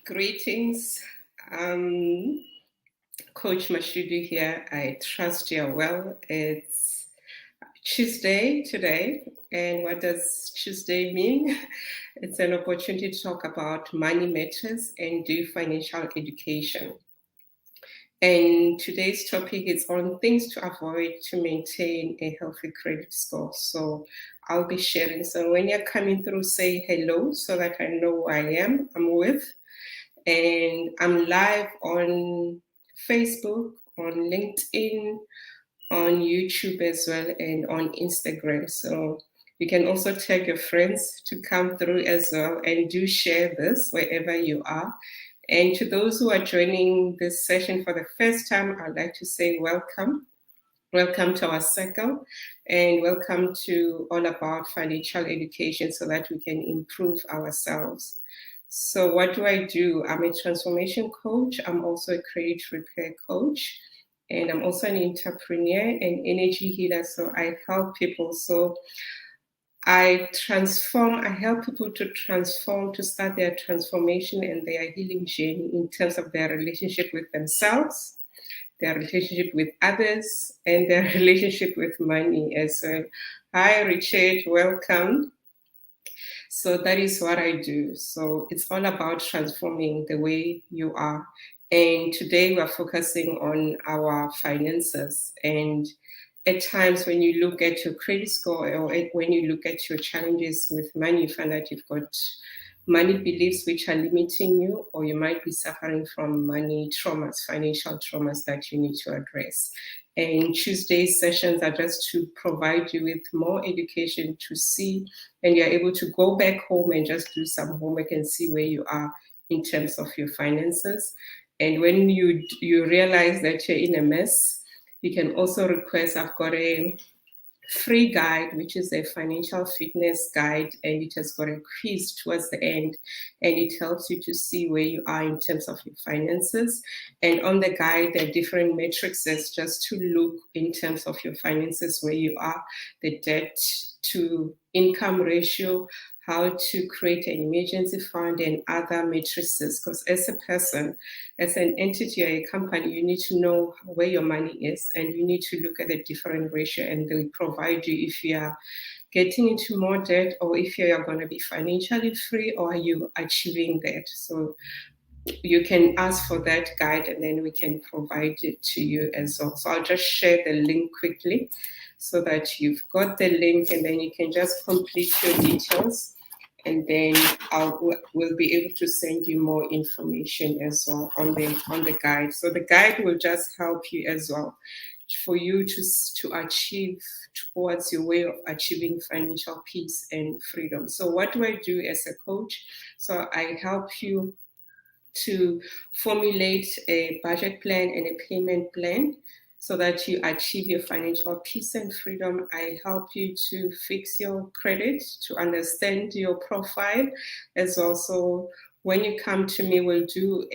Greetings. Um, Coach Mashudu here. I trust you're well. It's Tuesday today. And what does Tuesday mean? It's an opportunity to talk about money matters and do financial education. And today's topic is on things to avoid to maintain a healthy credit score. So I'll be sharing. So when you're coming through, say hello so that I know who I am. I'm with. And I'm live on Facebook, on LinkedIn, on YouTube as well, and on Instagram. So you can also tag your friends to come through as well, and do share this wherever you are. And to those who are joining this session for the first time, I'd like to say welcome. Welcome to our circle, and welcome to All About Financial Education so that we can improve ourselves. So what do I do? I'm a transformation coach. I'm also a credit repair coach, and I'm also an entrepreneur and energy healer. So I help people. So I help people to transform, to start their transformation and their healing journey in terms of their relationship with themselves, their relationship with others, and their relationship with money as well. Hi, Richard, welcome. So that is what I do. So it's all about transforming the way you are. And today we're focusing on our finances. And at times when you look at your credit score or when you look at your challenges with money, you find that you've got money beliefs which are limiting you, or you might be suffering from money traumas, financial traumas that you need to address. And Tuesday's sessions are just to provide you with more education to see, and you're able to go back home and just do some homework and see where you are in terms of your finances. And when you realize that you're in a mess, you can also request, I've got a free guide, which is a financial fitness guide, and it has got a quiz towards the end, and it helps you to see where you are in terms of your finances. And on the guide, there are different matrices just to look in terms of your finances, where you are, the debt to income ratio, how to create an emergency fund, and other matrices. Because as a person, as an entity or a company, you need to know where your money is, and you need to look at the different ratio, and they provide you if you are getting into more debt, or if you are going to be financially free, or are you achieving that. So you can ask for that guide, and then we can provide it to you as well. So I'll just share the link quickly so that you've got the link, and then you can just complete your details, and then we'll be able to send you more information as well on the guide. So the guide will just help you as well for you to achieve towards your way of achieving financial peace and freedom. So what do I do as a coach? So I help you to formulate a budget plan and a payment plan so that you achieve your financial peace and freedom. I help you to fix your credit, to understand your profile as well. So when you come to me, we'll do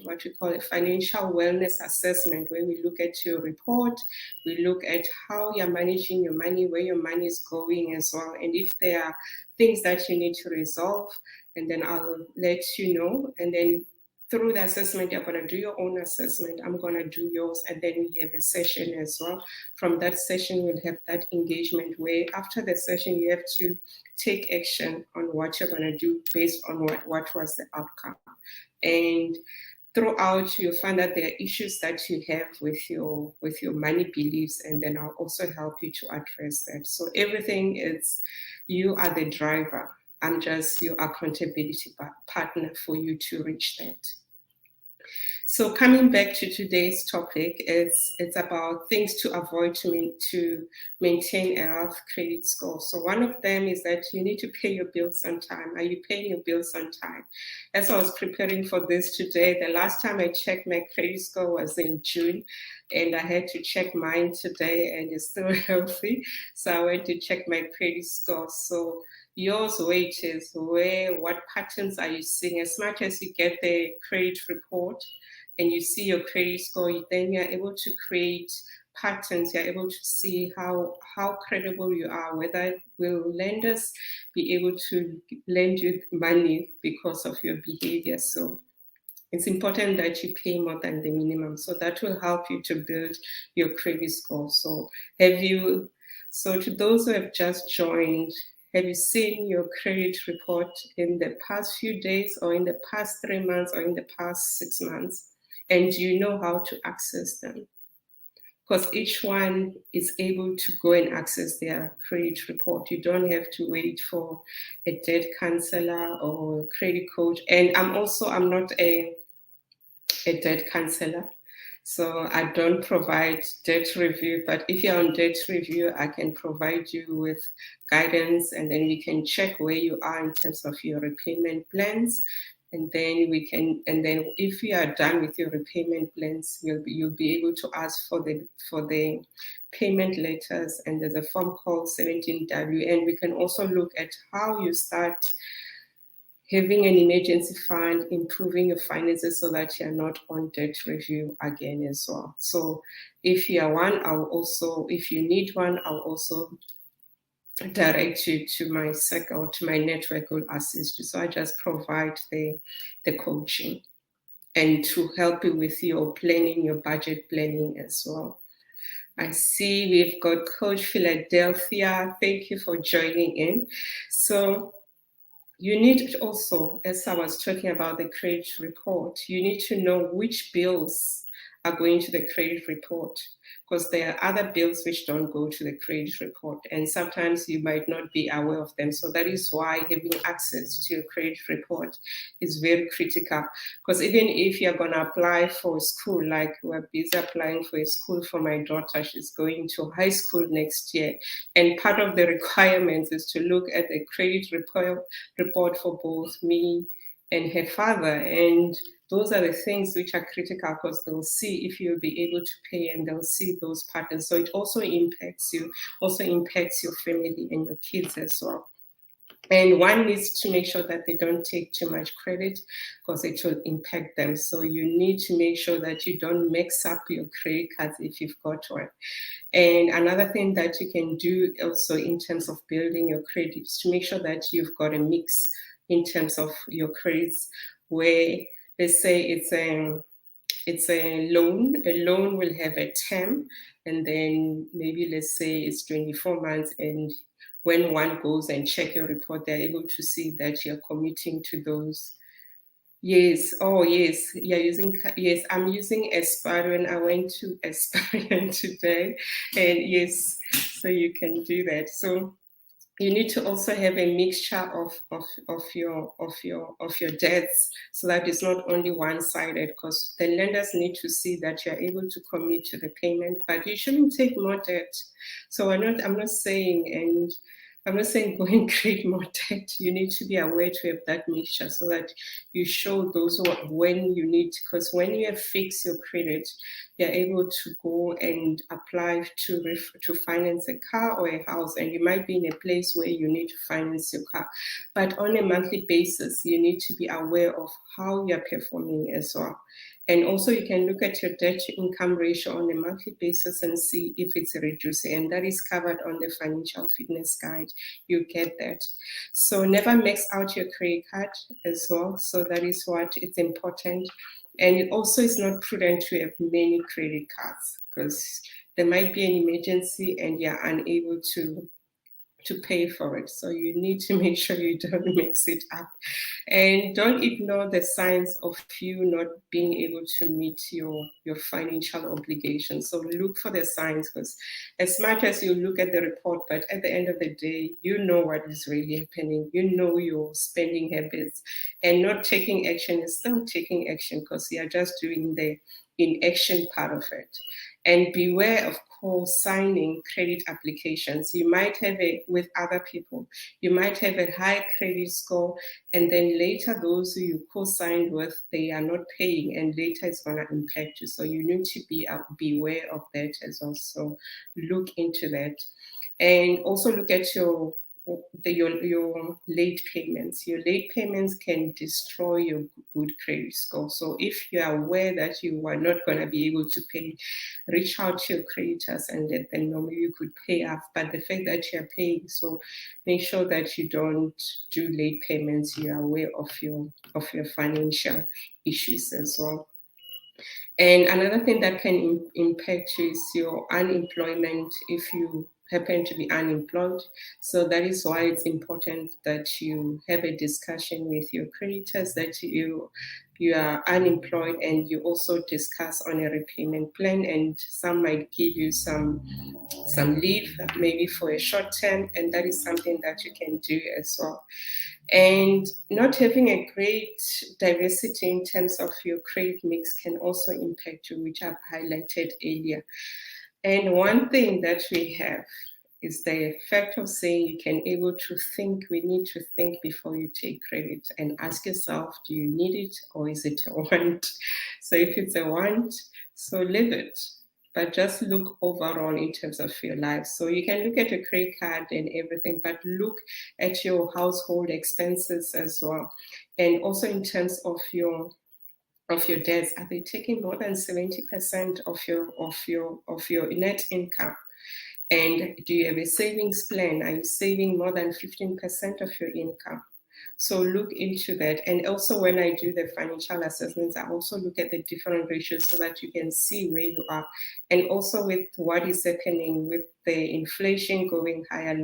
what we call a financial wellness assessment, where we look at your report, we look at how you're managing your money, where your money is going as well, and if there are things that you need to resolve, and then I'll let you know. And then through the assessment, you're going to do your own assessment. I'm going to do yours. And then we have a session as well. From that session, we'll have that engagement where after the session, you have to take action on what you're going to do based on what was the outcome. And throughout, you'll find that there are issues that you have with your money beliefs, and then I'll also help you to address that. So everything is, you are the driver. I'm just your accountability partner for you to reach that. So coming back to today's topic, it's about things to avoid to maintain a health credit score. So one of them is that you need to pay your bills on time. Are you paying your bills on time? As I was preparing for this today, the last time I checked my credit score was in June, and I had to check mine today, and it's still healthy. So I went to check my credit score. So yours wages, what patterns are you seeing? As much as you get the credit report and you see your credit score, then you're able to create patterns. You're able to see how credible you are, whether will lenders be able to lend you money because of your behavior. So it's important that you pay more than the minimum. So that will help you to build your credit score. So to those who have just joined, have you seen your credit report in the past few days or in the past 3 months or in the past 6 months? And do you know how to access them? Because each one is able to go and access their credit report. You don't have to wait for a debt counselor or a credit coach. And I'm not a debt counselor. So I don't provide debt review, but if you're on debt review, I can provide you with guidance, and then we can check where you are in terms of your repayment plans. And then if you are done with your repayment plans, you'll be able to ask for the payment letters, and there's a form called 17W, and we can also look at how you start having an emergency fund, improving your finances so that you're not on debt review again as well. So if you are one, if you need one, I'll also direct you to my circle, to my network will assist you. So I just provide the coaching and to help you with your planning, your budget planning as well. I see we've got Coach Philadelphia. Thank you for joining in. So you need also, as I was talking about the credit report, you need to know which bills are going to the credit report, because there are other bills which don't go to the credit report, and sometimes you might not be aware of them. So that is why having access to your credit report is very critical, because even if you're going to apply for school, like we're busy applying for a school for my daughter, she's going to high school next year, and part of the requirements is to look at the credit report for both me and her father, and those are the things which are critical, because they'll see if you'll be able to pay, and they'll see those patterns. So it also impacts you, also impacts your family and your kids as well. And one needs to make sure that they don't take too much credit, because it will impact them. So you need to make sure that you don't mix up your credit cards if you've got one. And another thing that you can do also in terms of building your credit is to make sure that you've got a mix in terms of your credits, where let's say it's a loan. A loan will have a term, and then maybe let's say it's 24 months, and when one goes and check your report, they're able to see that you're committing to those. Yes. Oh, yes. Yes, I'm using Asparian. I went to Asparian today, and yes, so you can do that. So you need to also have a mixture of your debts, so that it's not only one-sided, because the lenders need to see that you're able to commit to the payment, but you shouldn't take more debt. So I'm not saying go and create more debt. You need to be aware to have that mixture, so that you show those when you need, because when you have fixed your credit, you're able to go and apply to finance a car or a house, and you might be in a place where you need to finance your car. But on a monthly basis, you need to be aware of how you're performing as well. And also you can look at your debt to income ratio on a monthly basis and see if it's reducing, and that is covered on the financial fitness guide. You get that. So never max out your credit card as well. So that is what it's important. And it also is not prudent to have many credit cards, because there might be an emergency and you're unable to pay for it. So you need to make sure you don't mix it up, and don't ignore the signs of you not being able to meet your financial obligations. So look for the signs, because as much as you look at the report, but at the end of the day, you know what is really happening. You know your spending habits, and not taking action is still taking action, because you are just doing the inaction part of it. And beware of co-signing credit applications. You might have with other people, you might have a high credit score, and then later those who you co-signed with, they are not paying, and later it's going to impact you. So you need to beware of that as well. So look into that. And also look at your your late payments. Your late payments can destroy your good credit score. So if you are aware that you are not going to be able to pay, reach out to your creditors and let them know. Maybe you could pay off, but the fact that you're paying, so make sure that you don't do late payments. You are aware of your financial issues as well. And another thing that can impact you is your unemployment if you happen to be unemployed. So that is why it's important that you have a discussion with your creditors that you are unemployed, and you also discuss on a repayment plan, and some might give you some leave maybe for a short term, and that is something that you can do as well. And not having a great diversity in terms of your credit mix can also impact you, which I've highlighted earlier. And one thing that we have is the fact of saying you can able to think, we need to think before you take credit and ask yourself, do you need it or is it a want? So if it's a want, so leave it. But just look overall in terms of your life. So you can look at your credit card and everything, but look at your household expenses as well. And also in terms of your debts, are they taking more than 70% of your net income? And do you have a savings plan? Are you saving more than 15% of your income? So look into that. And also when I do the financial assessments, I also look at the different ratios so that you can see where you are. And also with what is happening with the inflation going higher.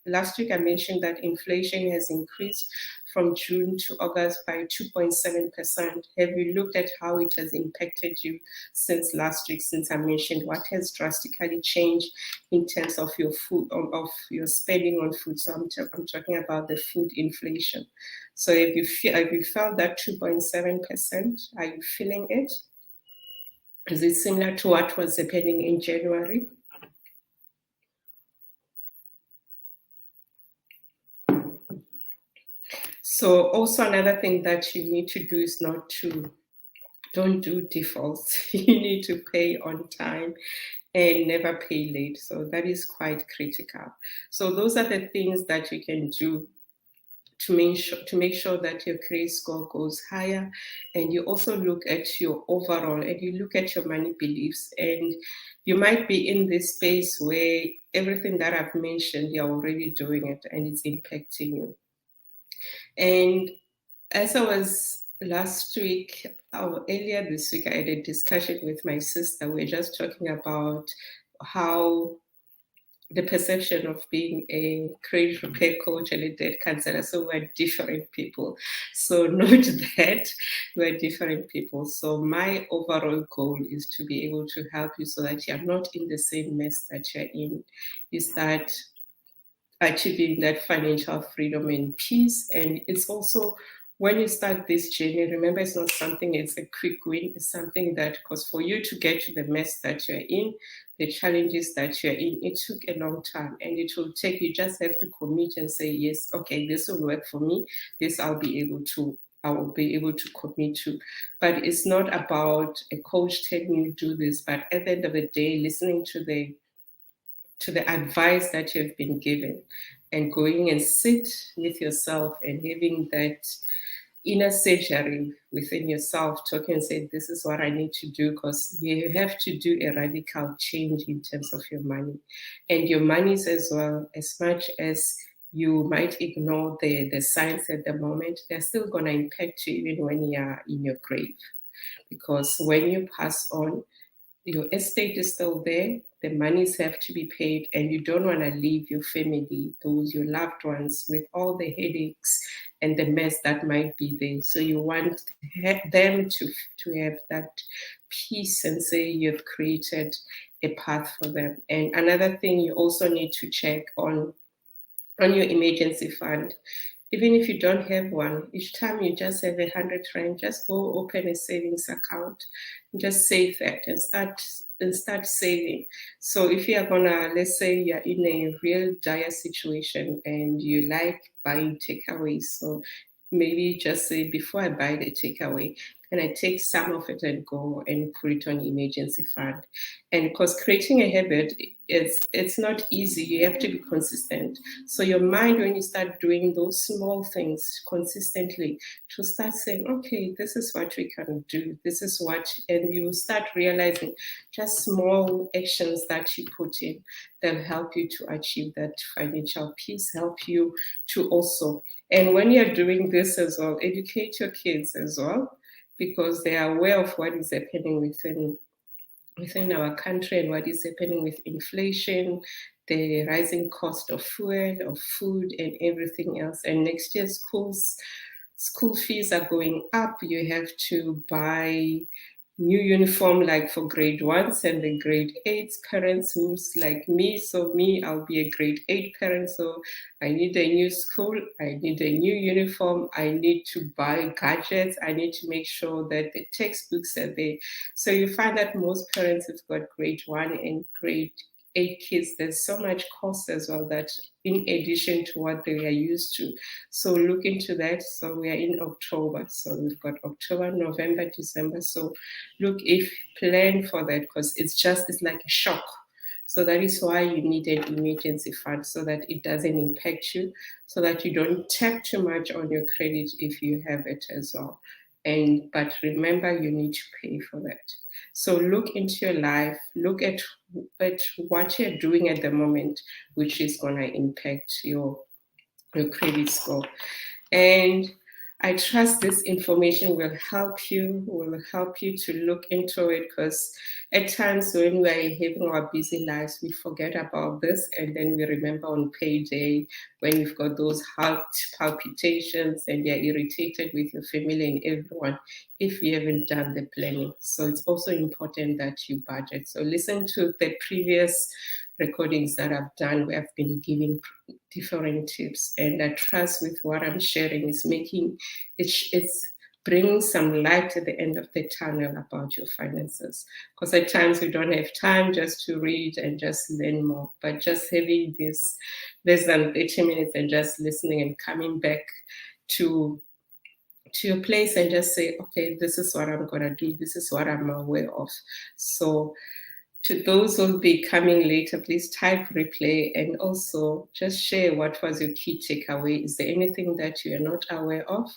Last week I mentioned that inflation has increased from June to August by 2.7%. Have you looked at how it has impacted you since last week, since I mentioned what has drastically changed in terms of your food, of your spending on food? So I'm talking about the food inflation. So if you felt that 2.7%, are you feeling it? Is it similar to what was happening in January? So also another thing that you need to do is don't do defaults. You need to pay on time and never pay late. So that is quite critical. So those are the things that you can do to make sure that your credit score goes higher. And you also look at your overall, and you look at your money beliefs. And you might be in this space where everything that I've mentioned, you're already doing it and it's impacting you. And as I was last week, or earlier this week, I had a discussion with my sister. We are just talking about how the perception of being a credit repair coach and a debt counselor. So we're different people. So note that we're different people. So my overall goal is to be able to help you so that you're not in the same mess that you're in. You start achieving that financial freedom and peace. And it's also when you start this journey, remember it's not something, it's a quick win. It's something that, because for you to get to the mess that you're in, the challenges that you're in, it took a long time, and it will take, you just have to commit and say, yes, okay, this will work for me. This I will be able to commit to. But it's not about a coach telling you to do this, but at the end of the day, listening to the advice that you've been given and going and sit with yourself and having that inner surgery within yourself, talking and saying, this is what I need to do, because you have to do a radical change in terms of your money and your monies as well. As much as you might ignore the signs at the moment, they're still going to impact you even when you are in your grave, because when you pass on, your estate is still there, the monies have to be paid, and you don't want to leave your family, your loved ones, with all the headaches and the mess that might be there. So you want them to have that peace and say you've created a path for them. And another thing you also need to check on your emergency fund. Even if you don't have one, each time you just have 100 rand, just go open a savings account, just save that and start saving. So if you are gonna, let's say you're in a real dire situation and you like buying takeaways, so maybe just say, before I buy the takeaway, and I take some of it and go and put it on emergency fund. And because creating a habit, it's not easy. You have to be consistent. So your mind, when you start doing those small things consistently, to start saying, okay, this is what we can do. This is what, and you start realizing just small actions that you put in that help you to achieve that financial peace, help you to also, and when you're doing this as well, educate your kids as well, because they are aware of what is happening within our country and what is happening with inflation, the rising cost of fuel, of food, and everything else. And next year, school fees are going up. You have to buy new uniform, like for grade ones and the grade eights parents who's like me. So me, I'll be a grade 8 parent, so I need a new school, I need a new uniform, I need to buy gadgets, I need to make sure that the textbooks are there. So you find that most parents have got grade 1 and grade 8 kids. There's so much cost as well, that in addition to what they are used to. So look into that. So we are in October, so we've got October, November, December. So look, if plan for that, because it's like a shock. So that is why you need an emergency fund, so that it doesn't impact you, so that you don't tap too much on your credit if you have it as well. But remember, you need to pay for that. So look into your life, look at what you're doing at the moment, which is going to impact your credit score. And I trust this information will help you to look into it, because at times when we're having our busy lives, we forget about this, and then we remember on payday when you've got those heart palpitations and you're irritated with your family and everyone if you haven't done the planning. So it's also important that you budget. So listen to the previous recordings that I've done where I've been giving different tips, and I trust with what I'm sharing is making it's bringing some light at the end of the tunnel about your finances, because at times we don't have time just to read and just learn more, but just having this less than 30 minutes and just listening and coming back to your place and just say, okay, this is what I'm gonna do, this is what I'm aware of. So to those who will be coming later, please type replay and also just share what was your key takeaway. Is there anything that you are not aware of?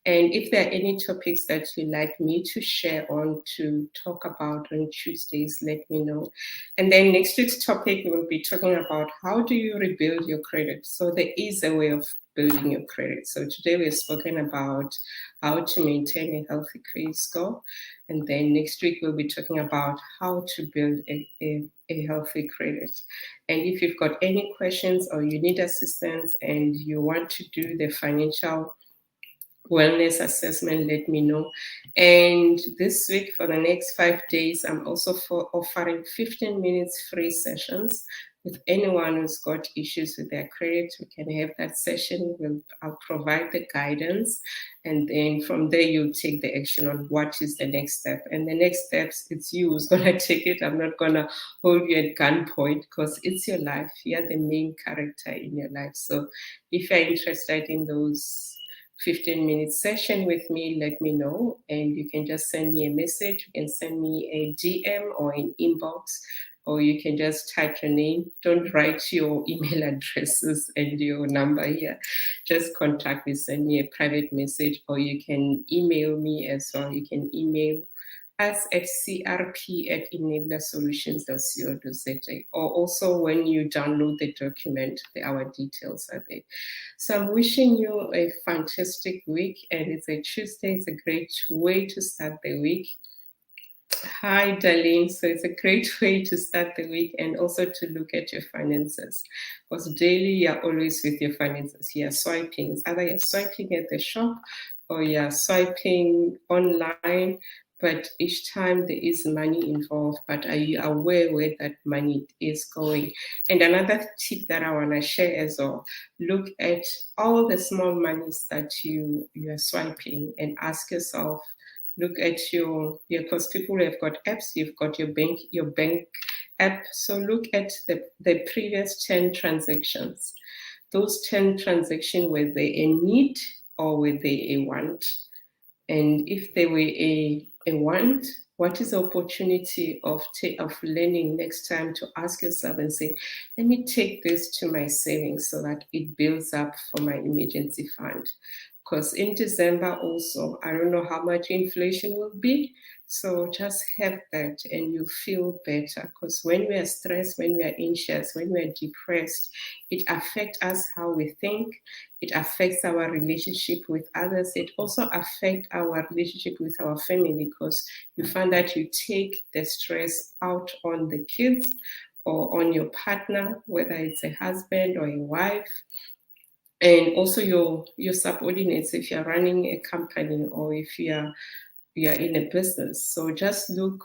And if there are any topics that you'd like me to share on to talk about on Tuesdays, let me know. And then next week's topic, we'll be talking about how do you rebuild your credit. So there is a way of building your credit. So today we've spoken about how to maintain a healthy credit score. And then next week, we'll be talking about how to build a healthy credit. And if you've got any questions or you need assistance and you want to do the financial wellness assessment, let me know. And this week, for the next 5 days, I'm also offering 15 minutes free sessions with anyone who's got issues with their credit. We can have that session. I'll provide the guidance, and then from there you'll take the action on what is the next step. And the next steps, it's you who's gonna take it. I'm not gonna hold you at gunpoint, because it's your life. You're the main character in your life. So if you're interested in those 15-minute session with me, let me know, and you can just send me a message. You can send me a DM or an inbox, or you can just type your name. Don't write your email addresses and your number here. Just contact me, send me a private message, or you can email me as well. You can email us at crp@enablersolutions.co.za, or also when you download the document, our details are there. So I'm wishing you a fantastic week, and it's a Tuesday. It's a great way to start the week. Hi, Darlene. So it's a great way to start the week, and also to look at your finances. Because daily, you're always with your finances. You're swiping. It's either you're swiping at the shop or you're swiping online, but each time there is money involved. But are you aware where that money is going? And another tip that I want to share as well, look at all the small monies that you are swiping and ask yourself, look at your because people have got apps, you've got your bank app. So look at the previous 10 transactions. Those 10 transactions, were they a need or were they a want? And if they were a want, what is the opportunity of learning next time to ask yourself and say, let me take this to my savings so that it builds up for my emergency fund. Because in December also, I don't know how much inflation will be. So just have that and you feel better. Because when we are stressed, when we are anxious, when we are depressed, it affects us how we think. It affects our relationship with others. It also affects our relationship with our family because you find that you take the stress out on the kids or on your partner, whether it's a husband or a wife, and also your subordinates if you're running a company or if you're in a business. So just look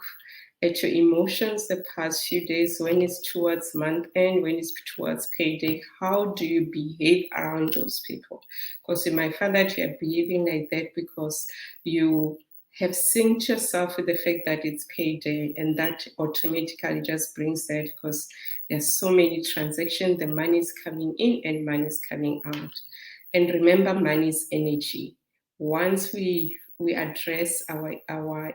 at your emotions the past few days when it's towards month end, when it's towards payday. How do you behave around those people? Because you might find that you're behaving like that because you have synced yourself with the fact that it's payday, and that automatically just brings that because there's so many transactions, the money is coming in and money is coming out. And remember, money is energy. Once we address our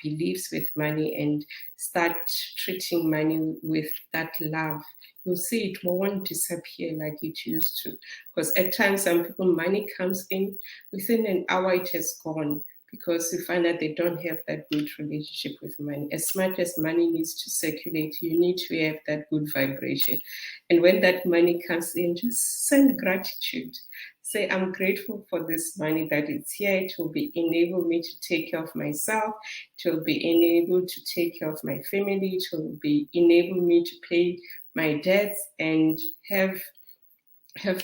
beliefs with money and start treating money with that love, you'll see it won't disappear like it used to. Because at times some people money comes in, within an hour it has gone because you find that they don't have that good relationship with money. As much as money needs to circulate, you need to have that good vibration. And when that money comes in, just send gratitude. Say, I'm grateful for this money that is here. It will be enable me to take care of myself. It will be enable to take care of my family. It will be enable me to pay my debts and have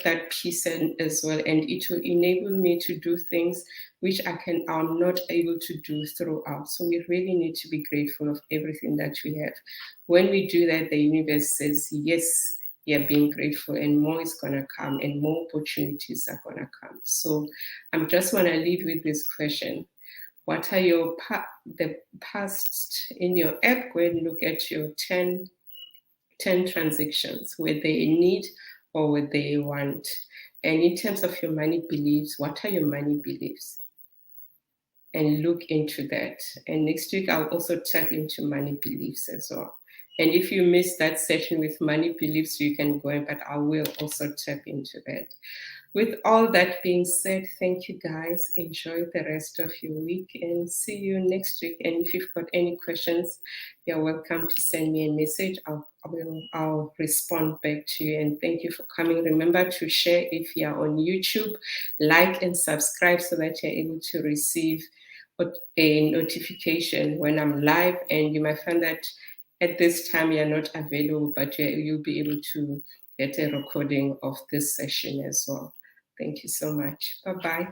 that peace as well, and it will enable me to do things which I'm not able to do throughout. So we really need to be grateful of everything that we have. When we do that, the universe says yes, you're being grateful, and more is going to come and more opportunities are going to come. So I'm just want to leave with this question. What are the past in your app? Go ahead and look at your 10 transactions, were they a need or were they a want? And in terms of your money beliefs, what are your money beliefs? And look into that. And next week, I'll also tap into money beliefs as well. And if you missed that session with money beliefs, you can go in, but I will also tap into that. With all that being said, thank you guys. Enjoy the rest of your week and see you next week. And if you've got any questions, you're welcome to send me a message. I'll respond back to you. And thank you for coming. Remember to share if you're on YouTube, like and subscribe so that you're able to receive a notification when I'm live. And you might find that at this time you're not available, but you'll be able to get a recording of this session as well. Thank you so much. Bye-bye.